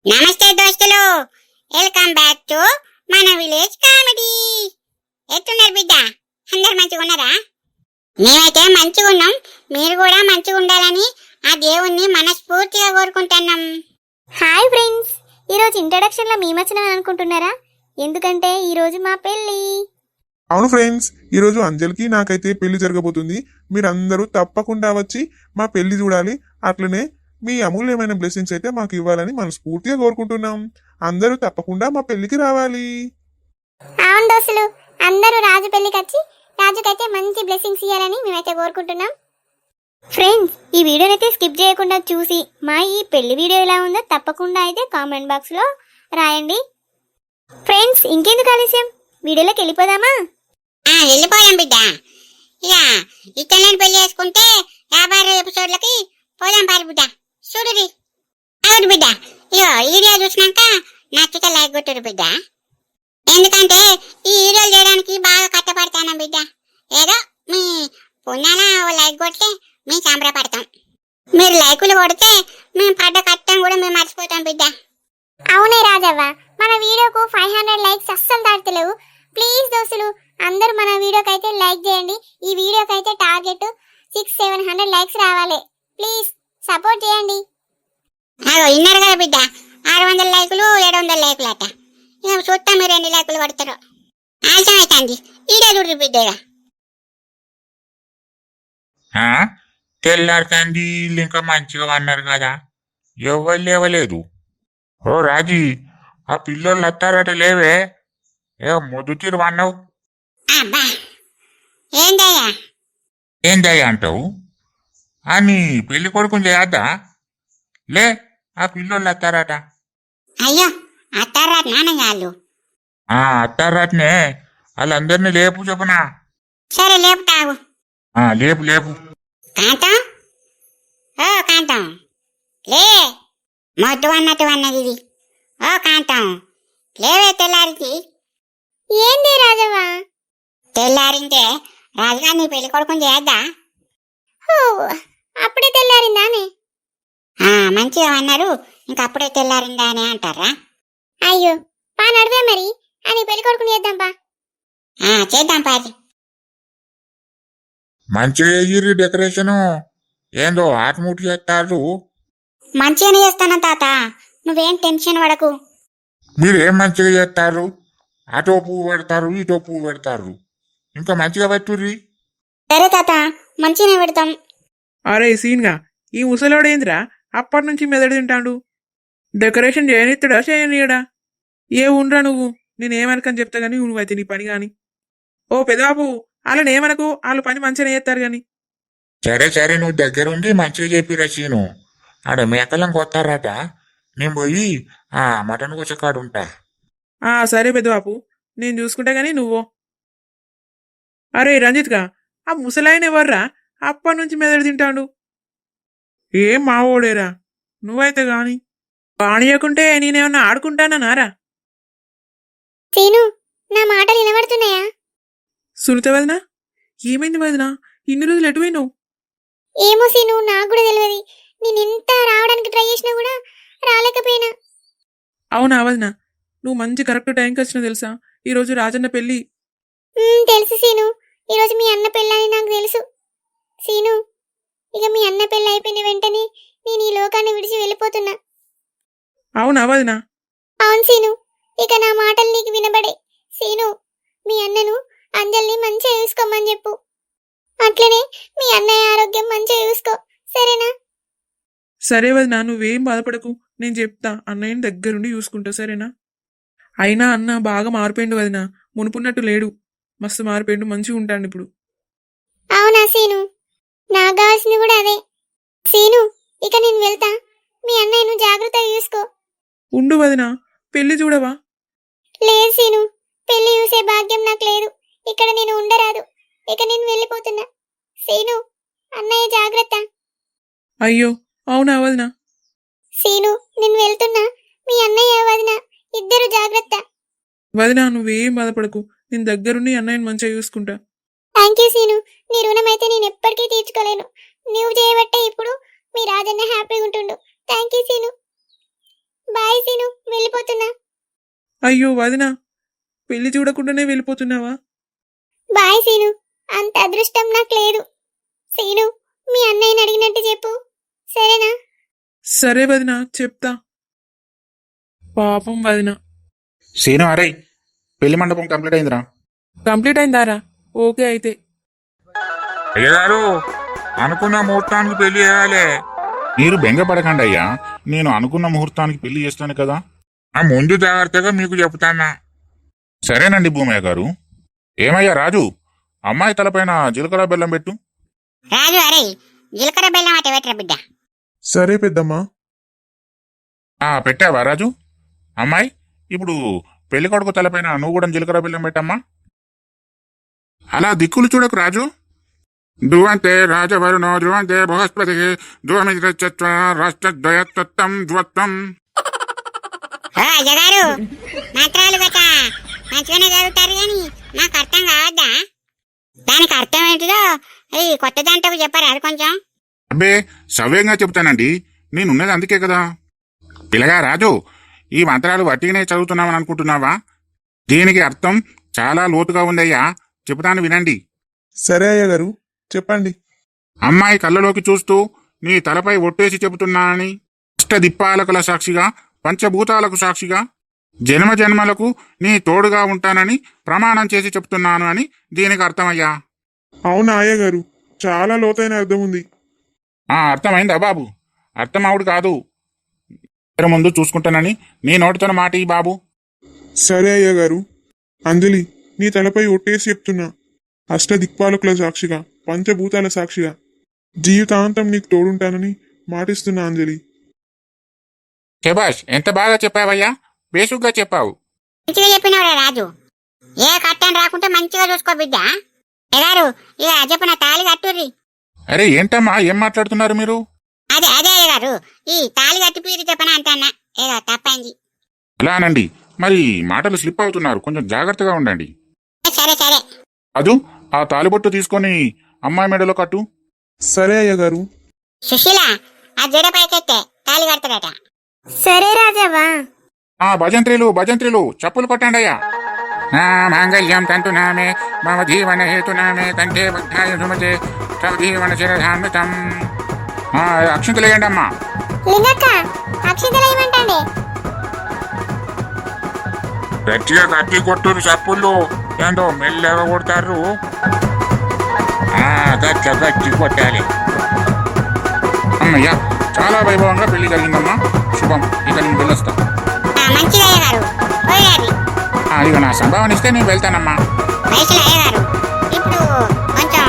నమస్తే దోస్తులు, welcome back to మన విలేజ్ కామెడీ. ఎట్టున్నారు బిడ్డ? అందరు మంచిగా ఉన్నారా? మేమైతే మంచిగా ఉన్నాం. మీరు కూడా మంచిగా ఉండాలని ఆ దేవుణ్ణి మనస్ఫూర్తిగా కోరుకుంటున్నాం. హాయ్ ఫ్రెండ్స్, ఈరోజు ఇంట్రడక్షన్ లో మేమొచ్చినాం అనుకుంటున్నారా? ఎందుకంటే ఈరోజు మా పెళ్ళి. అవును ఫ్రెండ్స్, ఈరోజు అంజలికి నాకైతే పెళ్లి జరగబోతుంది. మీరందరూ తప్పకుండా వచ్చి మా పెళ్లి చూడాలి. అట్లనే మీ అమూల్యమైన బ్లెస్సింగ్స్ అయితే మాకు ఇవ్వాలని మనస్ఫూర్తిగా కోరుకుంటున్నాం. అందరూ తప్పకుండా మా పెళ్లికి రావాలి. అవును దోస్తులు, అందరూ రాజు పెళ్లికి వచ్చి రాజుకైతే మంచి బ్లెస్సింగ్స్ ఇవ్వాలని మేమైతే కోరుకుంటున్నాం. ఫ్రెండ్స్, ఈ వీడియోనైతే స్కిప్ చేయకుండా చూసి మా ఈ పెళ్లి వీడియో ఎలా ఉందో తప్పకుండా అయితే కామెంట్ బాక్స్ లో రాయండి. ఫ్రెండ్స్, ఇంకెందుకు ఆలస్యం, వీడియోలోకి వెళ్ళిపోదామా? వెళ్ళిపోయాం బిడ్డ. ఇక ఇతరులను పెళ్లి చేసుకుంటే 56 ఎపిసోడ్లకి పోదాం పారి బిడ్డ. చూడురి అవును బిడ్డ. ఇగో ఈ వీడియో చూసినాక నచ్చితే లైక్ కొట్టురు బిడ్డ. ఎందుకంటే ఈ వీడియోలు చేయడానికి బాగా కష్టపడతాను బిడ్డ. ఏదో మీ పుణ్యాన లైక్ కొడితే మేము సంబరపడతాం. మీరు లైకులు కొడితే మేము పడ్డ కష్టం కూడా మేము మర్చిపోతాం బిడ్డ. అవునే రాజవ్వ, మన వీడియోకు 500 లైక్స్ అస్సలు దాటలేవు. ప్లీజ్ దోస్తులు, అందరూ మన వీడియోకి అయితే లైక్ చేయండి. ఈ వీడియోకి అయితే టార్గెట్ 600-700 లైక్స్ రావాలి. ప్లీజ్ సపోర్ట్ చేయండి. విన్నారు కదా బిడ్డ, 600 లైకులు 700 లైకులు అట. ఇక చూస్తాం మీరు ఎన్ని లైకులు పడతారో. ఆలస్యం అవుతుంది, వీడియో చూడు బిడ్డ. తెల్లారుతంది, ఇంకా మంచిగా అన్నారు కదా, ఎవరు లేవలేదు. ఓ రాజీ, ఆ పిల్లలు వస్తారట, లేవే. ఏ మొదటిరు అన్నావు, అబ్బా ఏందయ్యా? ఏందయ్యా అంటావు? అని పెళ్లి కొడుకుని చేయద్దా? లే, ఆ పిల్లలు వస్తారట. అయ్యో అత్తారా నాన్నగాళ్ళు? వస్తారటనే, వాళ్ళందరినీ లేపు చెప్పనా. సరే లేపుతావు. లేపు లేపు. కాంతం, ఓ కాంతం, లే. మొద్దు అన్నట్టు అన్నది ఇది. ఓ కాంతం, లేవే. తెల్లారికి ఏంది రాజవ్వ? తెల్లారింటే రాజుగా నీ పెళ్లి కొడుకుని చేయద్దా? ఓ, అప్పుడే తెల్లారిందానే? మంచిగా అన్నారు. ఇంకప్పుడే తెల్లారిందా అని అంటారా? అయ్యో, పా నడివే మరి, అని పెళ్లి కొడుకుని చేద్దాం పా. చేద్దాం పాది. మంచిగా ఎగిరి డెకరేషను ఏందో ఆటముట్టు చేస్తారు. మంచిగానే చేస్తాను తాత, నువ్వేం టెన్షన్ పడకు. మీరేం మంచిగా చేస్తారు? అటో పువ్వు పెడతారు, ఇటో పువ్వు పెడతారు. ఇంకా మంచిగా పెట్టుర్రి. సరే తాత, మంచిగానే పెడతాం. అరే సీన్గా, ఈ ముసలోడేంద్రా అప్పటి నుంచి మెదడు తింటాడు? డెకరేషన్ చేయనిత్తుడా చేయనీయడా? ఏ ఉండ్రా నువ్వు, నేనేమనకని చెప్తా గానీ నువ్వైతే నీ పని గాని. ఓ పెదబాబు, వాళ్ళని ఏమనకు, వాళ్ళు పని మంచిగా చేస్తారు గాని. సరే సరే, నువ్వు దగ్గరుండి మంచిగా చెప్పిరా సీను. ఆడ మేకలం కొత్తారట, నేను పోయి మటన్ కోసకాడు ఉంటా. సరే పెద్దబాబు, నేను చూసుకుంటా గానీ నువ్వు. అరే రంజిత్గా, ఆ ముసలాయన ఎవర్రా అప్పటి నుంచి మెదడు తింటాడు? ఏం మావోడేరా, నువ్వైతే గాని పానీయకుంటే నేనేమన్నా ఆడుకుంటానన్నారా? సీను, నా మాటలు వినబడుతున్నాయా? సునీత వదినా, ఏమైంది వదినా? ఇన్ని రోజులు ఎటు పోయినావు? ఏమో సీను, నాకు కూడా తెలియదు. నేను ఎంత రావడానికి ట్రై చేసినా కూడా రాలేకపోయినా. అవునా వదినా, నువ్వు మంచి కరెక్ట్ టైంకి వచ్చినా తెలుసా? ఈరోజు రాజన్న పెళ్ళి. తెలుసు సీను, ఈరోజు మీ అన్న పెళ్ళని నాకు తెలుసు. సీను, ఇక మీ అన్న పెళ్ళి అయిపోయిన వెంటనే నేను ఈ లోకాన్ని విడిచి వెళ్ళిపోతున్నా. అవునా వదినా? అవును సీను, ఇక నా మాటలు నీకు వినబడే. సీను, మీ అన్నను అంజలిని మంచిగా చూసుకోమని చెప్పు. అట్లనే మీ అన్నయ్య ఆరోగ్యం మంచిగా చూసుకో, సరేనా? సరే వదినా, నువ్వేం బాధపడకు, నేను చెప్తా. అన్నయ్యని దగ్గరుండి చూసుకుంటా, సరేనా? అయినా అన్న బాగా మారిపోయిండు వదినా, మునుపున్నట్టు లేడు. మస్తు మారిపోయిండు, మంచిగా ఉంటాడు ఇప్పుడు. అవునా సీను, నాకు కావాల్సింది కూడా అదే. సీను, ఇక నేను వెళ్తా. మీ అన్నయ్యను జాగ్రత్తగా చూసుకో. ఉండు వదినా, పెళ్లి చూడవా? లేదు సీను, పెళ్లి చూసే భాగ్యం నాకు లేదు. ఇక్కడ నేను ఉండరాదు. ఇక నేను వెళ్ళిపోతున్నా. సీను, అన్నయ్య జాగ్రత్త. అయ్యో, అవునా వదినా? సీను, నేను వెళ్తున్నా. మీ అన్నయ్య వదిన ఇద్దరు జాగ్రత్త. వదినా, నువ్వేం బాధపడకు, నేను దగ్గరుండి అన్నయ్యని మంచిగా చూసుకుంటా. థ్యాంక్ యూ సీను, నీ రుణమైతే నేను ఎప్పటికీ తీర్చుకోలేను. నువ్వు చేయబట్టే ఇప్పుడు మీ రాజన్న హ్యాపీగా ఉంటుండు. Thank you Seenu. Bye Seenu. వెళ్ళిపోతున్నా. అయ్యో వదినా, పెళ్లి చూడకుండానే వెళ్ళిపోతున్నావా? బాయ్ సీను, అంత అదృష్టం నాకు లేదు. సీను, మీ అన్నయ్యని అడిగినట్టు చెప్పు, సరేనా? సరే వదినా, చెప్తా. పాపం వదినా. సీను అరే, పెళ్లి మండపం కంప్లీట్ అయిందిరా. కంప్లీట్ అయిందారా? ఓకే అయితే. అయ్యగారు, అనుకున్న ముహూర్తానికి పెళ్లి చేయాలి. మీరు బెంగపడకండి అయ్యా, నేను అనుకున్న ముహూర్తానికి పెళ్లి చేస్తాను కదా. ఆ ముందు జాగ్రత్తగా మీకు చెప్తానా. సరేనండి భూమయ్య గారు. ఏమయ్యా రాజు, అమ్మాయి తలపైన జీలకర్ర బెల్లం పెట్టు. రాజు అరే జీలకర్ర బెల్లం అట పెట్టరా బిడ్డ. సరే పెద్దమ్మా. పెట్టావా రాజు? అమ్మాయి, ఇప్పుడు పెళ్లి కొడుకు తలపైన నువ్వు కూడా జీలకర్ర బెల్లం పెట్టమ్మా. అలా దిక్కులు చూడకు రాజు. ధ్రువంతే రాజవరుణో ధ్రువంతే బృహస్పతి ధ్రువమిత్ర రాష్ట్రద్వయత్వం ధ్రువత్వం. ఓ అయ్యగారు, మంత్రాలు గట మంచిగానే చదువుతారు కానీ నాకు అర్థం కావద్దా? దానికి అర్థం ఏంటిదో అది కొత్త దాంట్లో చెప్పారు అది కొంచెం. అబ్బే సవ్యంగా చెబుతానండి, నేనున్నది అందుకే కదా. పిల్లగా రాజు, ఈ మంత్రాలు వట్టిగానే చదువుతున్నామని అనుకుంటున్నావా? దీనికి అర్థం చాలా లోతుగా ఉందయ్యా, చెబుతాను వినండి. సరే అయ్య గారు, చెప్పండి. అమ్మాయి కళ్ళలోకి చూస్తూ నీ తలపై ఒట్టేసి చెబుతున్నానని, అష్టదిప్పాలకుల సాక్షిగా, పంచభూతాలకు సాక్షిగా, జన్మ జన్మలకు నీ తోడుగా ఉంటానని ప్రమాణం చేసి చెప్తున్నాను అని దీనికి అర్థమయ్యా. అవునా అయ్య గారు, చాలా లోతైన అర్థం ఉంది. అర్థమైందా బాబు? అర్థమవుడు కాదు, ముందు చూసుకుంటానని నీ నోటితో మాట ఈ బాబు. సరే అయ్య గారు. అంజలి, నీ తలపై ఒట్టేసి చెప్తున్నా, అష్టదిక్పాలకుల సాక్షిగా, పంచభూతాల సాక్షిగా, జీవితాంతం నీకు తోడుంటానని మాటిస్తున్నా అంజలి. శభాష్, ఎంత బాగా చెప్పావయ్యా, బేసుగ్గా చెప్పావు. మంచిగా చెప్పినవరా రాజు. ఏ కట్టం రాకుంటే మంచిగా చూసుకో బిడ్డ. అయ్యగారు, ఇక చెప్పిన తాళి కట్టుర్రి. అరే ఏంటమ్మా, ఏం మాట్లాడుతున్నారు మీరు? అదే అయ్యగారు, ఈ తాళి కట్టి పీరు చెప్పన అంటన్నా, ఏదో తప్పైంది. అలానండి, మరి మాటలు స్లిప్ అవుతున్నారు, కొంచెం జాగ్రత్తగా ఉండండి. సరే సరే. అదు, ఆ తాలిబొట్టు తీసుకొని అమ్మాయి మెడలో కట్టు. సరే అయ్య గారు. సుశీల, ఆ జడ పైకెత్తే తాళి కడతాడట. సరే రాజవ్వా. భజంత్రీలు చప్పులు కొట్టండి అయ్యా. మాంగళ్యం తంతునామే మమ జీవన హేతునామే కంటే బద్ధాయ సుమతే జీవన శిరధాన్వితం. అక్షింతలు వేయండి అమ్మా. లింగక్క, అక్షింతలు ఏమంటాండే? గట్టిగా గట్టి కొట్టురు చప్పుళ్ళు, ఏంటో మెల్లగా కొడతారు. గట్టి కొట్టాలి. అమ్మయ్యా, చాలా వైభవంగా పెళ్లి జరిగిందమ్మా, శుభం. ఇక నేను వెళ్ళొస్తా. మంచిది అయ్యగారు, పోయాలి. ఇక నా సంభావన ఇస్తే నేను వెళ్తానమ్మా. పైసలు అయ్యగారు, ఇప్పుడు కొంచెం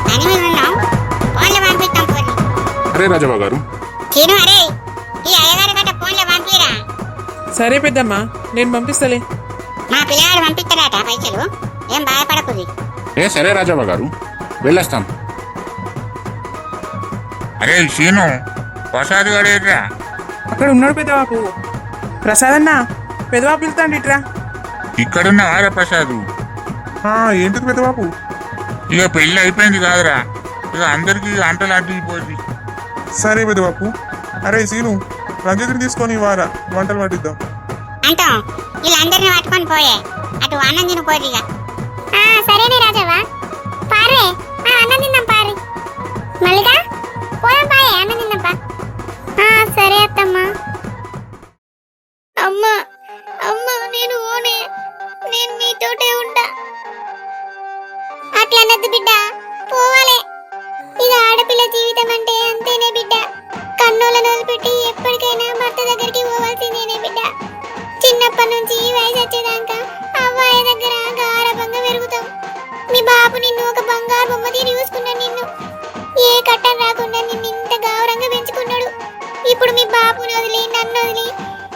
పని మీద ఉన్నాం, ఫోన్లో పంపిస్తాం. పోయి అరే రాజబాబు గారు. చీను అరే, ఈ అయ్యగారు గట్ట ఫోన్లో పంపిరా. సరే పెద్దమ్మా, నేను పంపిస్తలే. మా పిల్లగాడు పంపిస్తాడట పైసలు, ఏం బాధపడకుది. సరే రాజబాబు గారు, వెళ్ళొస్తాం. అరే సీను, ప్రసాద్ గడేట్రా? అక్కడ ఉన్నాడు పెద్దబాబు. ప్రసాద్ అన్న, పెద్దబాబు పిలుతాండి ఇట్రా. ఇక్కడున్న ఆరా ప్రసాద్. ఏంటిది పెద్దబాబు? ఇక పెళ్లి అయిపోయింది కాదురా, ఇక అందరికి అంటలు అడ్డిపోయింది. సరే పెద్దబాబు. అరే సీను, రంజితిని తీసుకొని వారా, వంటలు పట్టిద్దాం. అంటాం వీళ్ళందరినీ పట్టుకొని పోయే, అటు అన్నం తిని పోయిగా. సరేనే రాజవ్వా, పారే అన్నం తిందాం. పారి మల్లిగా పోదాం, పాయే అన్నం తిందాం పా. సరే అత్తమ్మా. అమ్మా అమ్మా, నేను ఓనే, నేను మీతోటే ఉంటా. అట్లా అన్నది బిడ్డ, పోవాలే. ఇది ఆడపిల్ల జీవితం అంటే అంతేనే బిడ్డ. కన్నులను వదిలిపెట్టి ఎప్పటికైనా భర్త దగ్గరికి పోవాల్సిందేనే బిడ్డ. చిన్నప్పటి నుంచి వయసు వచ్చేదాకా అవ్వాయి దగ్గర గారభంగా పెరుగుతాం. మీ బాబు నిన్ను ఒక బంగారు బొమ్మ తీరి చూసుకున్నాడు. నిన్ను ఏ కట్టం రాకుండా నిన్ను ఇంత గౌరవంగా పెంచుకున్నాడు. ఇప్పుడు మీ బాబుని వదిలి నన్ను వదిలి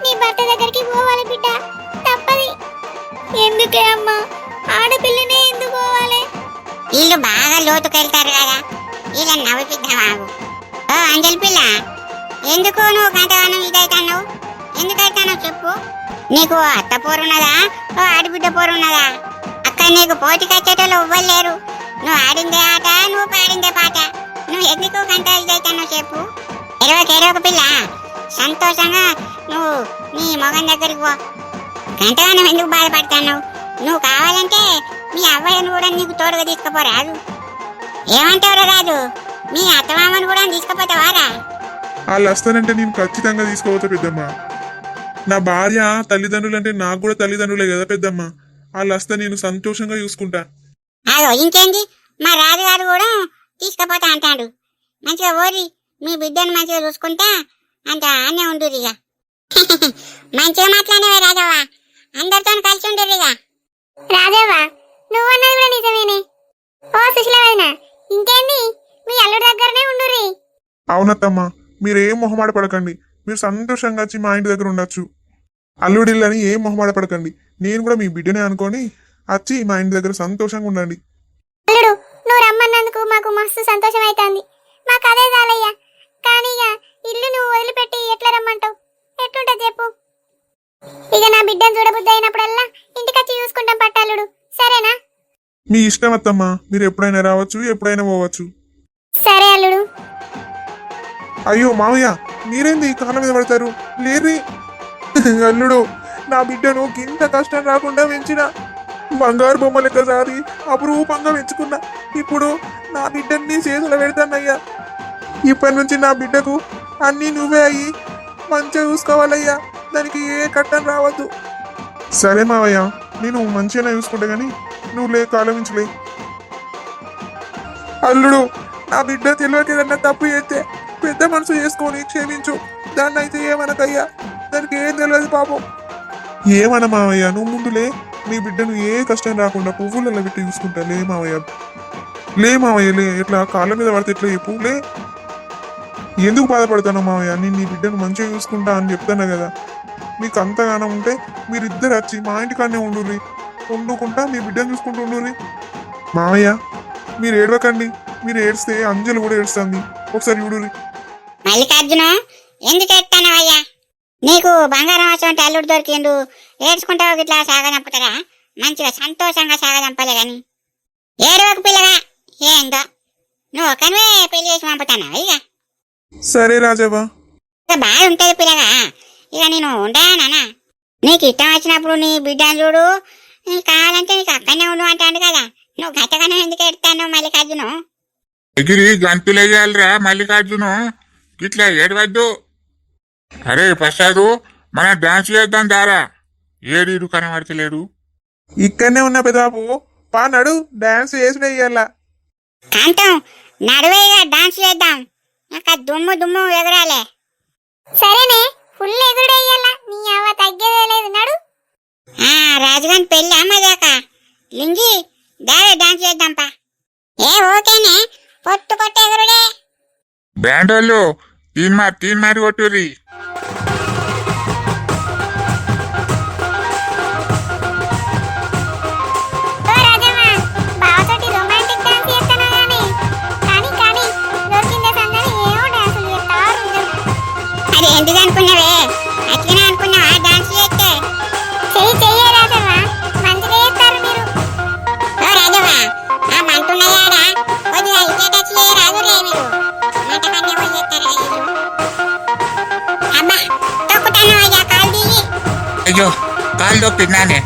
నీ భర్త దగ్గరికి పోవాలి బిడ్డ, తప్పది. ఎందుకే అమ్మా, ఆడపిల్లనే ఎందుకు పోవాలి? వీళ్ళు బాగా లోతుకెళ్తారు కదా, వీళ్ళని నవ్విపిద్దామాగు. ఓ అంజలి పిల్ల, ఎందుకు నువ్వు గంటగానం ఇదైతున్నావు? ఎందుకైతున్నావు చెప్పు. నీకు అత్త పోరున్నదా, ఓ ఆడిబిడ్డ పోరున్నదా? అక్కడ నీకు పోటీ కచ్చేటోళ్ళు ఇవ్వలేరు. నువ్వు ఆడిందే ఆట, నువ్వు పాడిందే పాట. నువ్వు ఎందుకు గంట ఇదైతున్నావు చెప్పు. ఎరవక పిల్ల, సంతోషంగా నువ్వు నీ మొగన్ దగ్గరికి పో. గంటగానం ఎందుకు బాధపడతావు? నువ్వు కావాలంటే మీ అవ్వయ్యను కూడా నీకు తోడుగా తీసుకుపోరాదు. ఏమంటావురా రాజు, మీ అత్తమామను కూడా తీసుకుపోతావారా? వాళ్ళు వస్తానంటే నేను ఖచ్చితంగా తీసుకోవచ్చా పెద్దమ్మ. నా భార్య తల్లిదండ్రులు అంటే నాకు కూడా తల్లిదండ్రులే కదా పెద్దమ్మ. వాళ్ళు వస్తే నేను సంతోషంగా చూసుకుంటా. అదో ఇంకేంది, మా రాజుగారు కూడా తీసుకుపోతా అంటాడు. మంచిగా ఓరి మీ బిడ్డను మంచిగా చూసుకుంటా అంత అనే ఉండురు ఇక. మంచిగా మాట్లాడినవే రాజవ్వ, అందరితో కలిసి ఉండురు ఇక. రాజవ్వ నువ్వన్నది కూడా నిజమేనే. ఓ సుశీల వదిన, ఇంకేంది మీ అల్లుడి దగ్గరనే ఉండుర్రి. అవునత్తమ్మ, మీరేం మొహమాట పడకండి. మీరు సంతోషంగా వచ్చి మా ఇంటి దగ్గర ఉండొచ్చు. అల్లుడిల్లని ఏం మొహమాట పడకండి. నేను కూడా మీ బిడ్డనే అనుకొని వచ్చి మా ఇంటి దగ్గర సంతోషంగా ఉండండి. అల్లుడు నువ్వు రమ్మన్నందుకు మాకు మస్తు సంతోషం అవుతుంది. మాకు అదే చాలయ్యా. కానీ ఇక ఇల్లు నువ్వు వదిలిపెట్టి ఎట్లా రమ్మంటావు? ఎట్లుంటది చెప్పు. ఇక నా బిడ్డను చూడబుద్ధి అయినప్పుడల్లా ఇంటికొచ్చి చూసుకుంటాం పట్టాలుడు, సరేనా? మీ ఇష్టం అత్తమ్మ, మీరు ఎప్పుడైనా రావచ్చు, ఎప్పుడైనా పోవచ్చు. సరే అల్లుడు. అయ్యో మావయ్య, మీరేంది కాళ్ళ మీద పడతారు? లేరి అల్లుడు, నా బిడ్డను కింద కష్టం రాకుండా పెంచిన బంగారు బొమ్మ లెక్క సారి అపురూపంగా పెంచుకున్నా. ఇప్పుడు నా బిడ్డని చేతులు పెడతానయ్యా. ఇప్పటి నుంచి నా బిడ్డకు అన్నీ నువ్వే అయ్యి మంచిగా చూసుకోవాలయ్యా. దానికి ఏ కట్టం రావద్దు. సరే మావయ్య, నేను మంచిగానే చూసుకుంటా గానీ నువ్వు లే, కాలమించలే. అల్లుడు, నా బిడ్డ తెలియక ఏదన్నా తప్పు చేస్తే పెద్ద మనసు చేసుకొని క్షమించు. దాన్ని అయితే ఏమనకయ్యా, దానికి ఏం తెలియదు పాపం. ఏమన్నా మావయ్య, నువ్వు ముందులే. నీ బిడ్డను ఏ కష్టం రాకుండా పువ్వులలో పెట్టి చూసుకుంటా. లే మావయ్య, లే మావయ్య, లే. ఎట్లా కాళ్ళ మీద పడితే ఎట్లా చెప్పు, లే. ఎందుకు బాధపడతాను మావయ్య? నేను నీ బిడ్డను మంచిగా చూసుకుంటా అని చెప్తాను కదా. మీకు అంతగానం ఉంటే మీరిద్దరు వచ్చి మా ఇంటికాడనే ఉండుర్రి, వండుకుంటా మీ బిడ్డను చూసుకుంటూ ఉండుర్రి. మావయ్య, మీరు ఏడవకండి. మీరు ఏడిస్తే అంజలి కూడా ఏడుస్తుంది. ఒకసారి చూడుర్రి. మల్లికార్జున, ఎందుకు ఎత్తానవయ్యా? నీకు బంగారం వచ్చి అల్లుడు దొరికిండు, ఏడ్చుకుంటావు ఇట్లా సాగదంపుతారా? మంచిగా సంతోషంగా సాగదంపలే గాని ఏడవకు పిల్లగా. ఏందో నువ్వు ఒకనివే పెళ్లి చేసి పంపుతానావా? ఇక సరే రాజవ్వ. ఇక బాగా ఉంటది పిల్లగా. ఇక నేను ఉండనా? నీకు ఇష్టం వచ్చినప్పుడు నీ బిడ్డను చూడు, నీకు కావాలంటే నీకు అక్కడనే ఉండు అంటాడు కదా. నువ్వు గతగానే ఎందుకు ఎడతాను మల్లికార్జును? ఎగిరి గంతులేయాలిరా మల్లికార్జును, ఇట్లా ఏడవద్దు. అరే ప్రసాదు, మనం డాన్స్ చేద్దాం దారా. ఏడీడు కనబడతలేడు. ఇక్కడనే ఉన్న పెదాపు పా, నడు డాన్స్ చేసి వెయ్యాలా. కాంతం నడువేగా డాన్స్ చేద్దాం. నాకు ఆ దుమ్ము దుమ్ము ఎగరాలే. సరేనే, ఫుల్ ఎగురుడయ్యాలా. నీ అవ్వ తగ్గేదే లేదు, నడు. రాజుగాని పెళ్ళి అమ్మదాకా లింగి దావే డాన్స్ చేద్దాంపా. ఏ ఓకేనే, పొట్టు పొట్టు ఎగురుడే. బ్యాండ్ వాళ్ళు తీన్ మారి కొట్టుర్రి. ఓ రాజమ్మ, బావతోటి రొమాంటిక్ డాన్స్ చేస్తానా గానీ కానీ దొరికిందే సందని ఏమో డాన్సులు చేస్తారు. అది ఎందుకు అనుకున్నావే? అట్లనే అనుకున్నావా డాన్స్ చేస్తే? చెయ్యే రాజమ్మ, మంచిగా చేస్తారు మీరు. ఓ రాజవ్వ, ఆ మంటున్నాయాడా కొద్దిగా ఇచ్చే టచ్ రాదు రే మీరు. నాటకాన్ని పోయి చేస్తారు వీళ్ళు. అబ్బా తొక్కుతాను అయ్యా, కాలు దిగి. అయ్యో కాలు దొప్పిందానే.